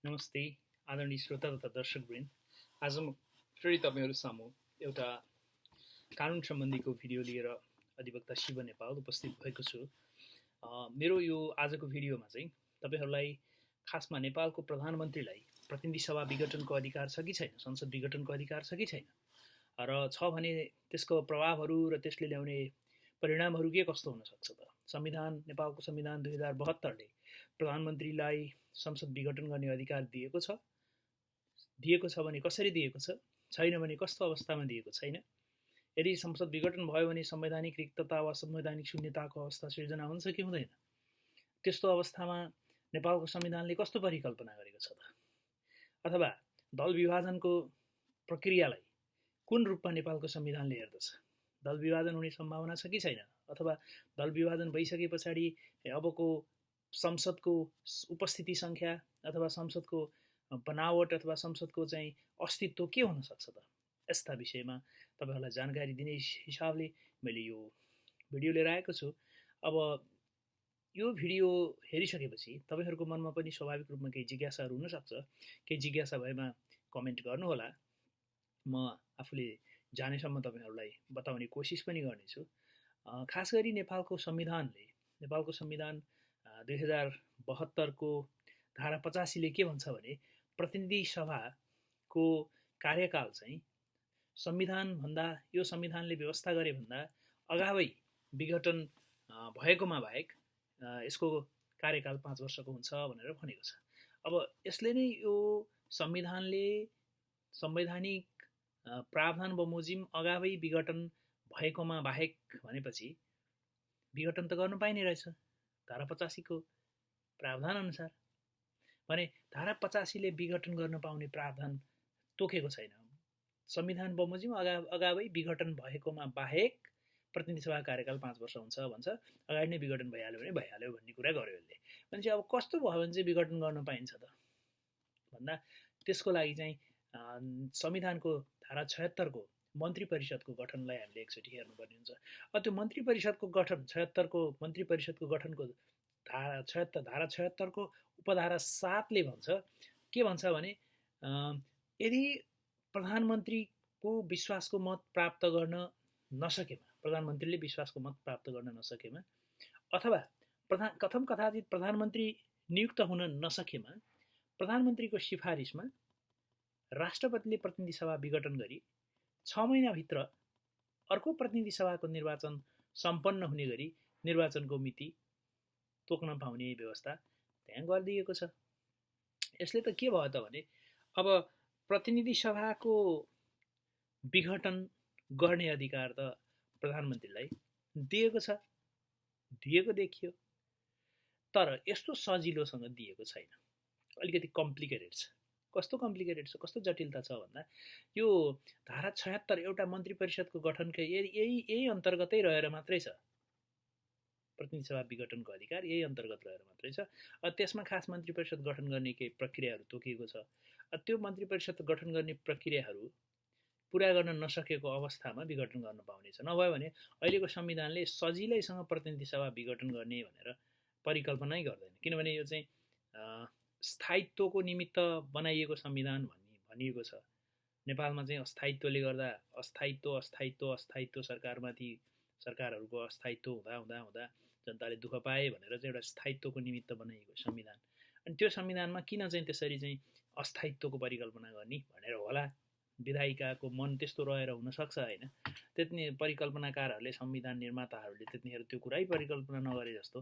नमस्ते आदरणीय श्रोता तथा दर्शकवृन्द। आज म फेरि तपाईँहरू सामु एउटा कानुन सम्बन्धीको भिडियो लिएर अधिवक्ता शिव नेपाल उपस्थित भएको छु। मेरो यो आजको भिडियोमा चाहिँ तपाईँहरूलाई खासमा नेपालको प्रधानमन्त्रीलाई प्रतिनिधि सभा विघटनको अधिकार छ कि छैन, संसद विघटनको अधिकार छ कि छैन, र छ भने त्यसको प्रभावहरू र त्यसले ल्याउने परिणामहरू के कस्तो हुन सक्छ त। संविधान, नेपालको संविधान 2072ले प्रधानमन्त्रीलाई संसद विघटन गर्ने अधिकार दिएको छ भने कसरी दिएको छ, छैन भने कस्तो अवस्थामा दिएको छैन, यदि संसद विघटन भयो भने संवैधानिक रिक्तता वा संवैधानिक शून्यताको अवस्था सिर्जना हुन्छ कि हुँदैन, त्यस्तो अवस्थामा नेपालको संविधानले कस्तो परिकल्पना गरेको छ त, अथवा दल विभाजनको प्रक्रियालाई कुन रूपमा नेपालको संविधानले हेर्दछ, दल विभाजन हुने सम्भावना छ कि छैन, अथवा दल विभाजन भइसके पछाडि अबको संसदको उपस्थिति सङ्ख्या अथवा संसदको बनावट अथवा संसदको चाहिँ अस्तित्व के हुन सक्छ त। यस्ता विषयमा तपाईँहरूलाई जानकारी दिने हिसाबले मैले यो भिडियो लिएर आएको छु। अब यो भिडियो हेरिसकेपछि तपाईँहरूको मनमा पनि स्वाभाविक रूपमा केही जिज्ञासाहरू हुनसक्छ। केही जिज्ञासा भएमा कमेन्ट गर्नुहोला, म आफूले जानेसम्म तपाईँहरूलाई बताउने कोसिस पनि गर्नेछु। खास गरी नेपालको संविधान 2072को धारा 85ले के भन्छ भने प्रतिनिधि सभाको कार्यकाल चाहिँ संविधानभन्दा, यो संविधानले व्यवस्था गरे भन्दा अगावै विघटन भएकोमा बाहेक यसको कार्यकाल 5 वर्षको हुन्छ भनेर भनेको छ। अब यसले नै यो संविधानले संवैधानिक प्रावधान बमोजिम अगावै विघटन भएकोमा बाहेक भनेपछि विघटन त गर्न पाइने रहेछ धारा 85को प्रावधान अनुसार। भने धारा 85ले विघटन गर्न पाउने प्रावधान तोकेको छैन। संविधान बमोजिम अगावै विघटन भएकोमा बाहेक प्रतिनिधि सभा कार्यकाल 5 वर्ष हुन्छ भन्छ। अगाडि नै विघटन भइहाल्यो भने भइहाल्यो भन्ने कुरा गर्यो यसले। भनेपछि अब कस्तो भयो भने चाहिँ विघटन गर्न पाइन्छ त भन्दा त्यसको लागि चाहिँ संविधानको धारा 76को मन्त्री परिषदको गठनलाई हामीले एकचोटि हेर्नुपर्ने हुन्छ। त्यो मन्त्री परिषदको गठन 76को मन्त्री परिषदको गठनको धारा 76को उपधारा 7ले भन्छ, के भन्छ भने यदि प्रधानमन्त्रीको विश्वासको मत प्राप्त गर्न नसकेमा, प्रधानमन्त्रीले विश्वासको मत प्राप्त गर्न नसकेमा, अथवा कथम कथाचित प्रधानमन्त्री नियुक्त हुन नसकेमा प्रधानमन्त्रीको सिफारिसमा राष्ट्रपतिले प्रतिनिधि सभा विघटन गरी 6 महिनाभित्र अर्को प्रतिनिधि सभाको निर्वाचन सम्पन्न हुने गरी निर्वाचनको मिति तोक्न पाउने व्यवस्था त्यहाँ गरिदिएको छ। यसले त के भयो त भने अब प्रतिनिधि सभाको विघटन गर्ने अधिकार त प्रधानमन्त्रीलाई दिएको छ, दिएको देखियो, तर यस्तो सजिलोसँग दिएको छैन। अलिकति कम्प्लिकेटेड छ। कस्तो कम्प्लिकेटेड छ, कस्तो जटिलता छ भन्दा यो धारा 76 एउटा मन्त्री परिषदको गठनकै यही अन्तर्गतै रहेर मात्रै छ। प्रतिनिधि सभा विघटनको अधिकार यही अन्तर्गत रहेर मात्रै छ। त्यसमा खास मन्त्री परिषद गठन गर्ने केही प्रक्रियाहरू तोकिएको छ। त्यो मन्त्री परिषद गठन गर्ने प्रक्रियाहरू पुरा गर्न नसकेको अवस्थामा विघटन गर्न पाउनेछ। नभए भने अहिलेको संविधानले सजिलैसँग प्रतिनिधि सभा विघटन गर्ने भनेर परिकल्पनै गर्दैन। किनभने यो चाहिँ स्थायित्वको निमित्त बनाइएको संविधान भनिएको छ। नेपालमा चाहिँ अस्थायित्वले गर्दा अस्थायित्व सरकारमाथि, सरकारहरूको अस्थायित्व हुँदा जनताले दुःख पाए भनेर चाहिँ एउटा स्थायित्वको निमित्त बनाइएको संविधान। अनि त्यो संविधानमा किन चाहिँ त्यसरी चाहिँ अस्थायित्वको परिकल्पना गर्ने भनेर होला, विधायिकाको मन त्यस्तो रहेर हुनसक्छ होइन। त्यति परिकल्पनाकारहरूले, संविधान निर्माताहरूले त्यतिखेर त्यो कुरै परिकल्पना नगरे जस्तो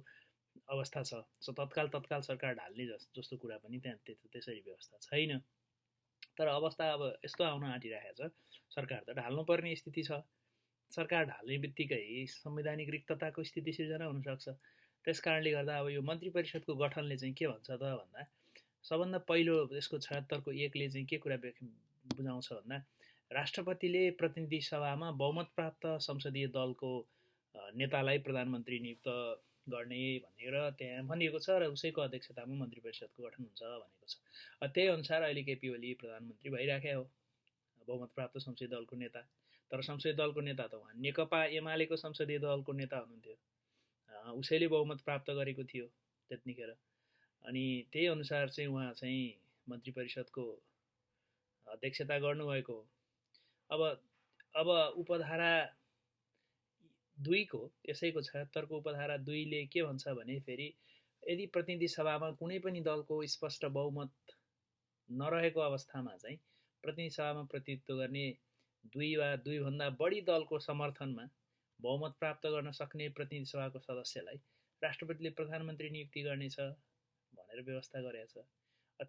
अवस्था छ। तत्काल सरकार ढाल्ने जस्तो कुरा पनि त्यहाँ त्यसरी व्यवस्था छैन। तर अवस्था अब यस्तो आउन आँटिरहेको छ, सरकार त ढाल्नुपर्ने स्थिति छ। सरकार ढाल्ने बित्तिकै संवैधानिक रिक्तताको स्थिति सिर्जना हुनसक्छ। त्यस कारणले गर्दा अब यो मन्त्री परिषदको गठनले चाहिँ के भन्छ त भन्दा सबभन्दा पहिलो यसको 76को 1ले चाहिँ के कुरा बुझाउँछ भन्दा राष्ट्रपतिले प्रतिनिधि सभामा बहुमत प्राप्त संसदीय दलको नेतालाई प्रधानमन्त्री नियुक्त गर्ने भनेर त्यहाँ भनिएको छ र उसैको अध्यक्षतामा मन्त्री परिषदको गठन हुन्छ भनेको छ। त्यही अनुसार अहिले केपी ओली प्रधानमन्त्री भइराखेको हो, बहुमत प्राप्त संसदीय दलको नेता। तर संसदीय दलको नेता त उहाँ नेकपा एमालेको संसदीय दलको नेता हुनुहुन्थ्यो, उसैले बहुमत प्राप्त गरेको थियो त्यतिखेर। अनि त्यही अनुसार चाहिँ उहाँ चाहिँ मन्त्री परिषदको अध्यक्षता गर्नुभएको हो। अब उपधारा 2 को यसैको 76 को उपधारा 2 ले के भन्छ भने फेरि यदि प्रतिनिधि सभामा कुनै पनि दलको स्पष्ट बहुमत नरहेको अवस्थामा चाहिँ प्रतिनिधि सभामा प्रतिनिधित्व गर्ने 2 वा 2 भन्दा बढी दलको समर्थनमा बहुमत प्राप्त गर्न सक्ने प्रतिनिधि सभाको सदस्यलाई राष्ट्रपतिले प्रधानमन्त्री नियुक्ति गर्नेछ भनेर व्यवस्था गरेको छ।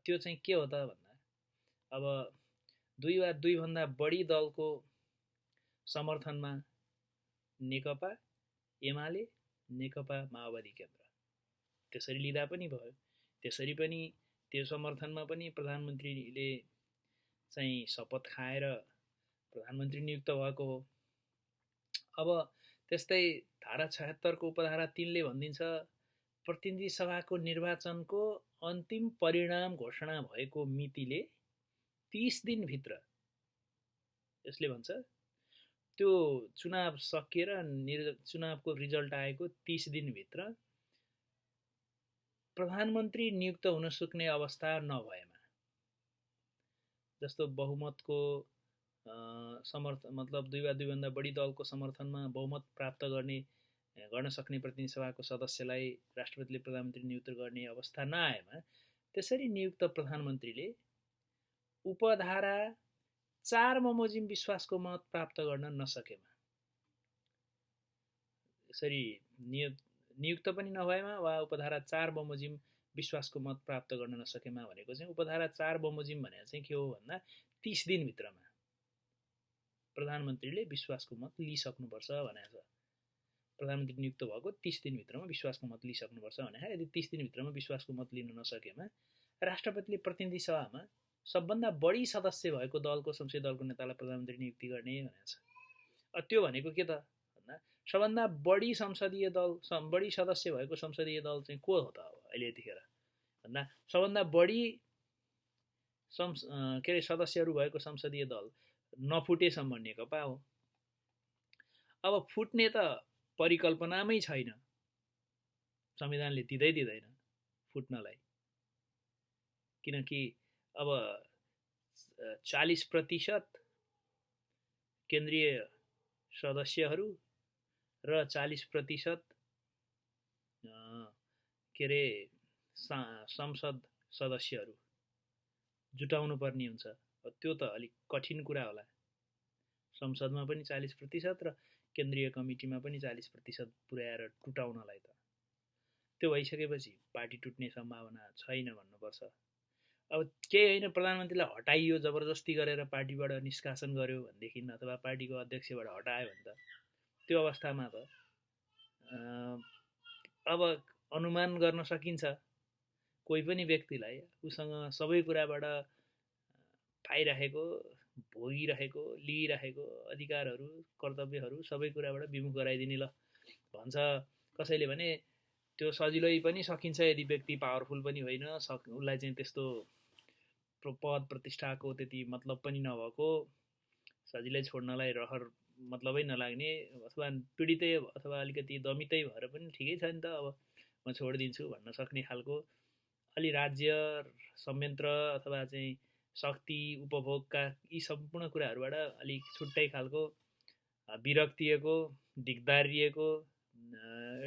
त्यो चाहिँ के हो त भन्दा अब 2 वा 2 भन्दा बढी दलको समर्थनमा नेकपा एमाले नेकपा माओवादी केन्द्र त्यसरी लिँदा पनि भयो। त्यसरी पनि त्यो समर्थनमा पनि प्रधानमन्त्रीले चाहिँ शपथ खाएर प्रधानमन्त्री नियुक्त भएको हो। अब त्यस्तै धारा 76 को उपधारा 3 ले भनिदिन्छ प्रतिनिधि सभाको निर्वाचनको अन्तिम परिणाम घोषणा भएको मितिले 30 दिनभित्र यसले भन्छ त्यो चुनाव सकिएर चुनावको रिजल्ट आएको 30 दिनभित्र प्रधानमन्त्री नियुक्त हुन सक्ने अवस्था नभएमा जस्तो बहुमतको मतलब 2 वा 2 भन्दा बढी दलको समर्थनमा बहुमत प्राप्त गर्न सक्ने प्रतिनिधि सभाको सदस्यलाई राष्ट्रपतिले प्रधानमन्त्री नियुक्त गर्ने अवस्था नआएमा त्यसरी नियुक्त प्रधानमन्त्रीले उपधारा 4 बमोजिम विश्वासको मत प्राप्त गर्न नसकेमा यसरी नियुक्त पनि नभएमा वा उपधारा 4 बमोजिम विश्वासको मत प्राप्त गर्न नसकेमा भनेको चाहिँ उपधारा 4 बमोजिम भनेको चाहिँ के हो भन्दा 30 दिनभित्रमा प्रधानमन्त्रीले विश्वासको मत लिइसक्नुपर्छ भनेको छ। प्रधानमन्त्री नियुक्त भएको 30 दिनभित्रमा विश्वासको मत लिइसक्नुपर्छ भने यदि 30 दिनभित्रमा विश्वासको मत लिन नसकेमा राष्ट्रपतिले प्रतिनिधि सभामा सबभन्दा बढी सदस्य भएको दलको संसदीय दलको नेतालाई प्रधानमन्त्री नियुक्ति गर्ने भनेको छ। त्यो भनेको के त भन्दा सबभन्दा बढी संसदीय दल बढी सदस्य भएको संसदीय दल चाहिँ को हो त अब अहिले यतिखेर भन्दा सबभन्दा बढी सदस्यहरू भएको संसदीय दल नफुटेसम्म नेकपा हो। अब फुट्ने त परिकल्पनामै छैन, संविधानले दिँदैन फुट्नलाई, किनकि अब 40% केन्द्रीय सदस्यहरू र 40% संसद सदस्यहरू जुटाउनु पर्ने हुन्छ। त्यो त अलिक कठिन कुरा होला। संसदमा पनि 40% र केन्द्रीय कमिटीमा पनि 40% पुर्याएर टुटाउनलाई त त्यो भइसकेपछि पार्टी टुट्ने सम्भावना छैन भन्नुपर्छ। अब केही होइन, प्रधानमन्त्रीलाई हटाइयो, जबरजस्ती गरेर पार्टीबाट निष्कासन गर्यो भनेदेखि अथवा पार्टीको अध्यक्षबाट हटायो भने त त्यो अवस्थामा त अब अनुमान गर्न सकिन्छ कोही पनि व्यक्तिलाई उसँग सबै कुराबाट पाइरहेको, भोगिरहेको, लिइरहेको अधिकारहरू, कर्तव्यहरू सबै कुराबाट विमुख गराइदिने ल भन्छ कसैले भने त्यो सजिलै पनि सकिन्छ यदि व्यक्ति पावरफुल पनि होइन, उसलाई चाहिँ त्यस्तो पद प्रतिष्ठाको त्यति मतलब पनि नभएको, सजिलै छोड्नलाई रहर मतलबै नलाग्ने अथवा पीडितै अथवा अलिकति दमितै भएर पनि ठिकै छ नि त अब म छोडिदिन्छु भन्न सक्ने खालको अलि राज्य संयन्त्र अथवा चाहिँ शक्ति उपभोगका यी सम्पूर्ण कुराहरूबाट अलिक छुट्टै खालको विरक्तिएको, दिगदारिएको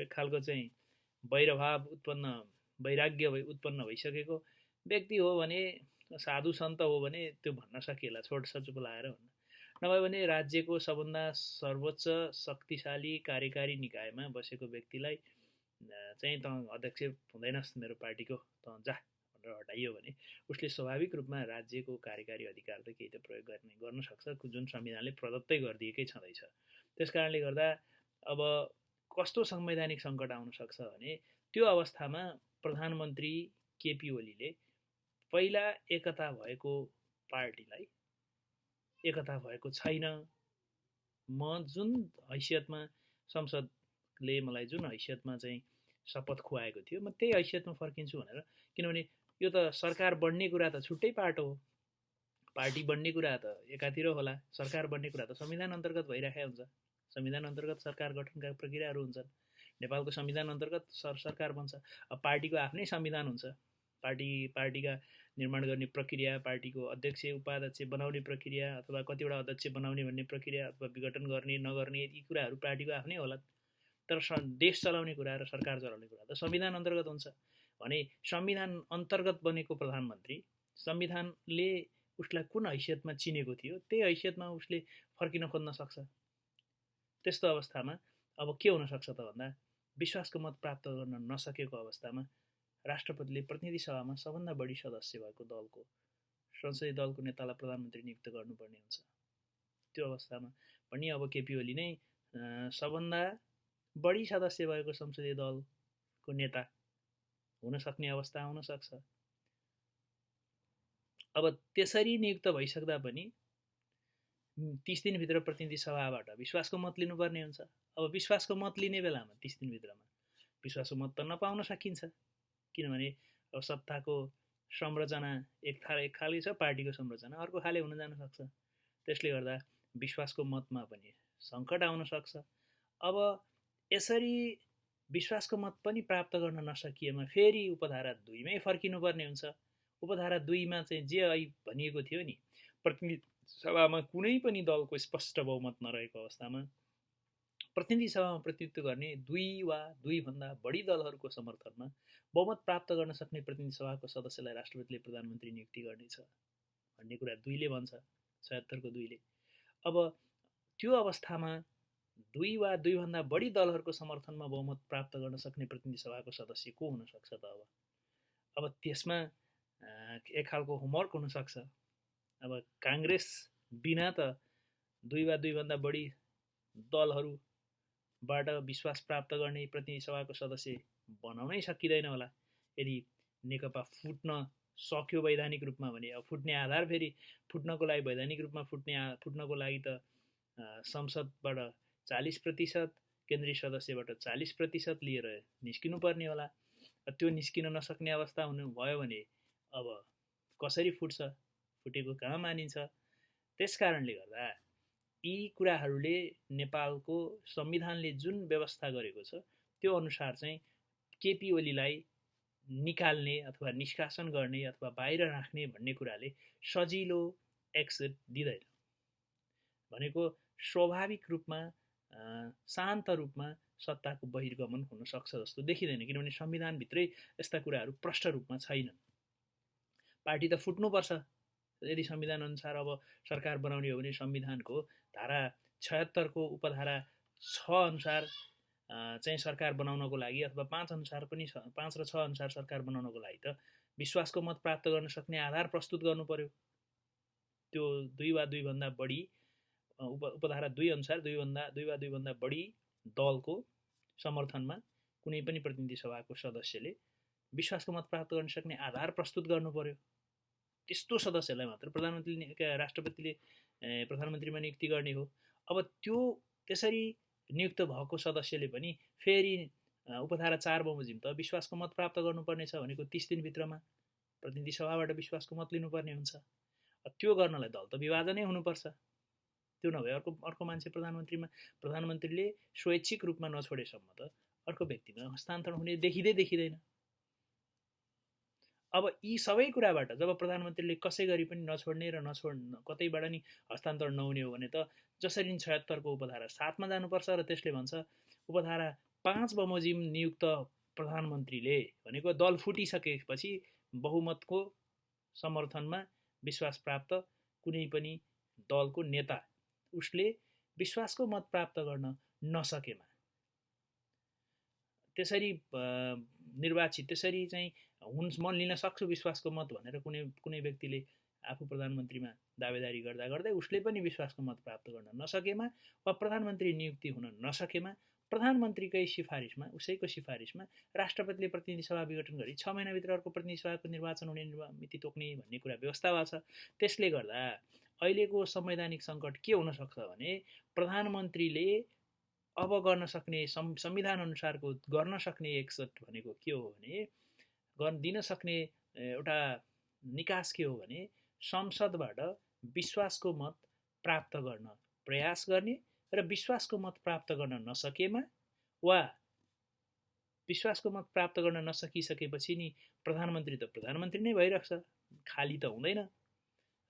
एक खालको चाहिँ वैराग्य उत्पन्न भइसकेको व्यक्ति हो भने, साधु सन्त हो भने त्यो भन्न सकिएला छोड्छ चुप लाएर भन्न। नभए भने राज्यको सबभन्दा सर्वोच्च शक्तिशाली कार्यकारी निकायमा बसेको व्यक्तिलाई चाहिँ त अध्यक्ष हुँदैनस् मेरो पार्टीको, त जा भनेर हटाइयो भने उसले स्वाभाविक रूपमा राज्यको कार्यकारी अधिकार त केही त प्रयोग गर्न सक्छ, जुन संविधानले प्रदत्तै गरिदिएकै छँदैछ। त्यस कारणले गर्दा अब कस्तो संवैधानिक सङ्कट आउन सक्छ भने त्यो अवस्थामा प्रधानमन्त्री केपी ओलीले पहिला एकता भएको पार्टीलाई, एकता भएको छैन, म जुन हैसियतमा संसदले मलाई जुन हैसियतमा चाहिँ शपथ खुवाएको थियो म त्यही हैसियतमा फर्किन्छु भनेर, किनभने यो त सरकार बढ्ने कुरा त छुट्टै पाटो हो, पार्टी बढ्ने कुरा त एकातिर होला, सरकार बढ्ने कुरा त संविधान अन्तर्गत भइरहेको हुन्छ, संविधान अन्तर्गत सरकार गठनका प्रक्रियाहरू हुन्छन्, नेपालको संविधान अन्तर्गत सरकार बन्छ। अब पार्टीको आफ्नै संविधान हुन्छ, पार्टीका निर्माण गर्ने प्रक्रिया, पार्टीको अध्यक्ष उपाध्यक्ष बनाउने प्रक्रिया अथवा कतिवटा अध्यक्ष बनाउने भन्ने प्रक्रिया अथवा विघटन गर्ने नगर्ने यी कुराहरू पार्टीको आफ्नै होला। तर देश चलाउने कुरा र सरकार चलाउने कुरा त संविधान अन्तर्गत हुन्छ भने संविधान अन्तर्गत बनेको प्रधानमन्त्री संविधानले उसलाई कुन हैसियतमा चिनेको थियो त्यही हैसियतमा उसले फर्किन खोज्न सक्छ। त्यस्तो अवस्थामा अब के हुन सक्छ त भन्दा विश्वासको मत प्राप्त गर्न नसकेको अवस्थामा राष्ट्रपतिले प्रतिनिधि सभामा सबभन्दा बढी सदस्य भएको दलको संसदीय दलको नेतालाई प्रधानमन्त्री नियुक्त गर्नुपर्ने हुन्छ। त्यो अवस्थामा पनि अब केपी ओली नै सबभन्दा बढी सदस्य भएको संसदीय दलको नेता हुन सक्ने अवस्था आउन सक्छ। अब त्यसरी नियुक्त भइसक्दा पनि 30 दिनभित्र प्रतिनिधि सभाबाट विश्वासको मत लिनुपर्ने हुन्छ। अब विश्वासको मत लिने बेलामा 30 दिनभित्रमा विश्वासको मत त नपाउन सकिन्छ, किनभने अब सत्ताको संरचना एक खाले छ, पार्टीको संरचना अर्को खाले हुन जान सक्छ। त्यसले गर्दा विश्वासको मतमा पनि सङ्कट आउन सक्छ। अब यसरी विश्वासको मत पनि प्राप्त गर्न नसकिएमा फेरि उपधारा 2 मै फर्किनुपर्ने हुन्छ। उपधारा 2 मा चाहिँ जे भनिएको थियो नि, प्रतिनिधि सभामा कुनै पनि दलको स्पष्ट बहुमत नरहेको अवस्थामा प्रतिनिधि सभामा प्रतिनिधित्व गर्ने 2 वा 2 भन्दा बढी दलहरूको समर्थनमा बहुमत प्राप्त गर्न सक्ने प्रतिनिधि सभाको सदस्यलाई राष्ट्रपतिले प्रधानमन्त्री नियुक्ति गर्नेछ भन्ने कुरा 2 ले भन्छ, 76 को 2 ले। अब त्यो अवस्थामा 2 वा 2 भन्दा बढी दलहरूको समर्थनमा बहुमत प्राप्त गर्न सक्ने प्रतिनिधि सभाको सदस्य को हुन सक्छ त? अब त्यसमा एक खालको होमवर्क हुन सक्छ। अब कांग्रेस बिना त 2 वा 2 भन्दा बढी दलहरूबाट विश्वास प्राप्त गर्ने प्रतिनिधि सभाको सदस्य बनाउनै सकिँदैन होला। यदि नेकपा फुट्न सक्यो वैधानिक रूपमा भने अब फुट्ने आधार फेरि फुट्नको लागि वैधानिक रूपमा फुट्नको लागि त संसदबाट 40%, केन्द्रीय सदस्यबाट 40% लिएर निस्किनुपर्ने होला। त्यो निस्किन नसक्ने अवस्था हुनु भयो भने अब कसरी फुट्छ, फुटेको कहाँ मानिन्छ। त्यसकारणले गर्दा यी कुराहरूले नेपालको संविधानले जुन व्यवस्था गरेको छ त्यो अनुसार चाहिँ केपी ओलीलाई निकाल्ने अथवा निष्कासन गर्ने अथवा बाहिर राख्ने भन्ने कुराले सजिलो एक्सेट दिँदैन। भनेको स्वाभाविक रूपमा शान्त रूपमा सत्ताको बहिर्गमन हुन सक्छ जस्तो देखिँदैन, किनभने संविधानभित्रै यस्ता कुराहरू प्रष्ट रूपमा छैनन्। पार्टी त फुट्नुपर्छ। यदि संविधान अनुसार अब सरकार बनाउने हो भने संविधानको धारा 76 को उपधारा 6 अनुसार चाहिँ सरकार बनाउनको लागि अथवा 5 अनुसार पनि 5 र 6 अनुसार सरकार बनाउनको लागि त विश्वासको मत प्राप्त गर्न सक्ने आधार प्रस्तुत गर्नु पर्यो। त्यो 2 वा 2 भन्दा बढी उपधारा 2 अनुसार 2 वा 2 भन्दा बढी दलको समर्थनमा कुनै पनि प्रतिनिधि सभाको सदस्यले विश्वासको मत प्राप्त गर्न सक्ने आधार प्रस्तुत गर्नु पर्यो। त्यस्तो सदस्यलाई मात्र राष्ट्रपतिले प्रधानमन्त्रीमा नियुक्ति गर्ने हो। अब त्यो त्यसरी नियुक्त भएको सदस्यले पनि फेरि उपधारा 4 बमोजिम त विश्वासको मत प्राप्त गर्नुपर्नेछ भनेको 30 दिनभित्रमा प्रतिनिधि सभाबाट विश्वासको मत लिनुपर्ने हुन्छ। त्यो गर्नलाई दल त विभाजनै हुनुपर्छ। त्यो नभए अर्को मान्छे प्रधानमन्त्रीले स्वैच्छिक रूपमा नछोडेसम्म त अर्को व्यक्तिमा हस्तान्तरण हुने देखिँदैन। अब यी सबै कुराबाट जब प्रधानमन्त्रीले कसै गरी पनि नछोड्ने र कतैबाट नि हस्तान्तरण नहुने हो भने त जसरी 76 को उपधारा 7 मा जानुपर्छ र त्यसले भन्छ उपधारा 5 बमोजिम नियुक्त प्रधानमन्त्रीले भनेको दल फुटिसकेपछि बहुमतको समर्थनमा विश्वास प्राप्त कुनै पनि दलको नेता उसले विश्वासको मत प्राप्त गर्न नसकेमा त्यसरी निर्वाचित त्यसरी चाहिँ म लिन सक्छु विश्वासको मत भनेर कुनै व्यक्तिले आफू प्रधानमन्त्रीमा दावेदारी गर्दै उसले पनि विश्वासको मत प्राप्त गर्न नसकेमा वा प्रधानमन्त्री नियुक्ति हुन नसकेमा प्रधानमन्त्रीकै सिफारिसमा उसैको सिफारिसमा राष्ट्रपतिले प्रतिनिधि सभा विघटन गरी 6 महिनाभित्र अर्को प्रतिनिधि सभाको निर्वाचन हुने मिति तोक्ने भन्ने कुरा व्यवस्था भएको छ। त्यसले गर्दा अहिलेको संवैधानिक सङ्कट के हुन सक्छ भने प्रधानमन्त्रीले अब गर्न सक्ने संविधान अनुसारको गर्न सक्ने एक्सेट भनेको के हो भने दिन सक्ने एउटा निकास के हो भने संसदबाट विश्वासको मत प्राप्त गर्न प्रयास गर्ने र विश्वासको मत प्राप्त गर्न नसकेमा वा विश्वासको मत प्राप्त गर्न नसकिसकेपछि नि प्रधानमन्त्री त प्रधानमन्त्री नै भइरहेछ, खाली त हुँदैन।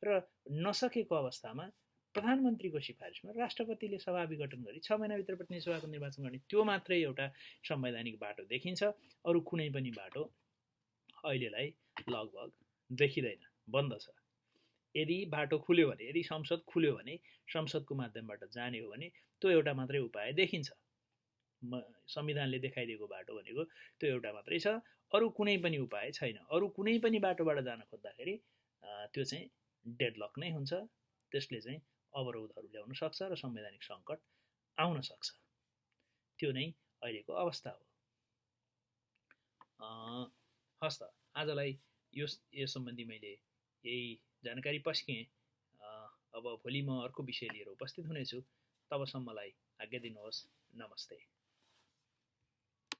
र नसकेको अवस्थामा प्रधानमन्त्रीको सिफारिसमा राष्ट्रपतिले सभा विघटन गरी 6 महिनाभित्र प्रतिनिधि सभाको निर्वाचन गर्ने, त्यो मात्रै एउटा संवैधानिक बाटो देखिन्छ। अरू कुनै पनि बाटो अहिलेलाई लगभग देखिँदैन, बन्द छ। यदि बाटो खुल्यो भने, यदि संसद खुल्यो भने, संसदको माध्यमबाट जाने हो भने त्यो एउटा मात्रै उपाय देखिन्छ। संविधानले देखाइदिएको बाटो भनेको त्यो एउटा मात्रै छ, अरू कुनै पनि उपाय छैन। अरू कुनै पनि बाटोबाट जान खोज्दाखेरि त्यो चाहिँ डेडलक नै हुन्छ। त्यसले चाहिँ अवरोधहरू ल्याउन सक्छ र संवैधानिक सङ्कट आउन सक्छ। त्यो नै अहिलेको अवस्था हो। हस् त, आजलाई यो सम्बन्धी मैले यही जानकारी पस्केँ। अब भोलि म अर्को विषय लिएर उपस्थित हुनेछु। तबसम्मलाई आज्ञा दिनुहोस्। नमस्ते।